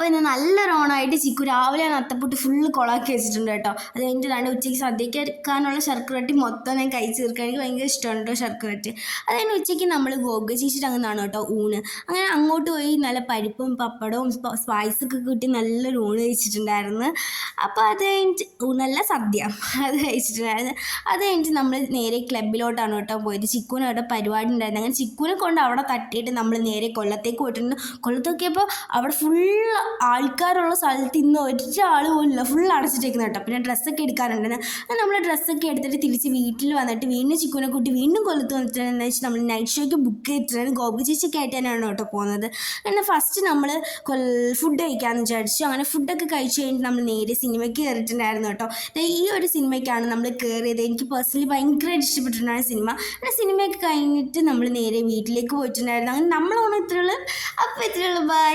അപ്പോൾ ഇന്ന് നല്ലൊരു ഓണമായിട്ട് ചിക്കു രാവിലെ അത്തപ്പൂട്ട് ഫുള്ള് കൊളാക്കി വെച്ചിട്ടുണ്ട് കേട്ടോ. അത് കഴിഞ്ഞിട്ട് രണ്ട് ഉച്ചയ്ക്ക് സദ്യയ്ക്ക് എടുക്കാനുള്ള ശർക്കരട്ടി മൊത്തം ഞാൻ കഴിച്ച് തീർക്കാൻ എനിക്ക് ഭയങ്കര ഇഷ്ടമാണ് കേട്ടോ ശർക്കരട്ടി. അത് കഴിഞ്ഞ് ഉച്ചയ്ക്ക് നമ്മൾ ഗോഗ ചേച്ചിട്ട് അങ്ങനെയാണ് കേട്ടോ ഊണ്. അങ്ങനെ അങ്ങോട്ട് പോയി നല്ല പരിപ്പും പപ്പടവും സ്പൈസൊക്കെ കൂട്ടി നല്ലൊരു ഊണ് കഴിച്ചിട്ടുണ്ടായിരുന്നു. അപ്പോൾ അത് കഴിഞ്ഞിട്ട് നല്ല സദ്യ അത് കഴിച്ചിട്ടുണ്ടായിരുന്നു. അത് കഴിഞ്ഞിട്ട് നമ്മൾ നേരെ ക്ലബിലോട്ടാണ് കേട്ടോ പോയത്. ചിക്കുവിന് അവിടെ പരിപാടി ഉണ്ടായിരുന്നു. അങ്ങനെ ചിക്കുവിനെ കൊണ്ട് അവിടെ തട്ടിയിട്ട് നമ്മൾ നേരെ കൊല്ലത്തേക്ക് പോയിട്ടുണ്ട്. കൊല്ലത്തൊക്കെയപ്പോൾ അവിടെ ഫുള്ള് ആൾക്കാരുള്ള സ്ഥലത്ത് ഇന്ന് ഒരാൾ പോലും ഇല്ല, ഫുൾ അടച്ചിട്ടേക്കുന്ന കേട്ടോ. പിന്നെ ഡ്രസ്സൊക്കെ എടുക്കാനുണ്ടെന്ന് നമ്മൾ ഡ്രസ്സൊക്കെ എടുത്തിട്ട് തിരിച്ച് വീട്ടിൽ വന്നിട്ട് വീണ്ടും ചിക്കുവിനെ കൂട്ടി വീണ്ടും കൊല്ലത്ത് വന്നിട്ടുണ്ടെന്ന് വെച്ചാൽ നമ്മൾ നൈറ്റ് ഷോയ്ക്ക് ബുക്ക് ചെയ്തിട്ടാണ് ഗോപി ചേച്ചിയൊക്കെ ആയിട്ട് തന്നെയാണ് കേട്ടോ പോകുന്നത്. അങ്ങനെ ഫസ്റ്റ് നമ്മൾ ഫുഡ് കഴിക്കാമെന്ന് വിചാരിച്ചു. അങ്ങനെ ഫുഡൊക്കെ കഴിച്ച് കഴിഞ്ഞിട്ട് നമ്മൾ നേരെ സിനിമയ്ക്ക് കയറിയിട്ടുണ്ടായിരുന്നു കേട്ടോ. ഈ ഒരു സിനിമയ്ക്കാണ് നമ്മൾ കയറിയത്. എനിക്ക് പേഴ്സണലി ഭയങ്കരമായിട്ട് ഇഷ്ടപ്പെട്ടിട്ടുണ്ടായ സിനിമ. അങ്ങനെ സിനിമയൊക്കെ കഴിഞ്ഞിട്ട് നമ്മൾ നേരെ വീട്ടിലേക്ക് പോയിട്ടുണ്ടായിരുന്നു. അങ്ങനെ നമ്മളാണ് ഇത്രയുള്ളൂ. അപ്പോൾ ഇത്രയുള്ളൂ, ബൈ.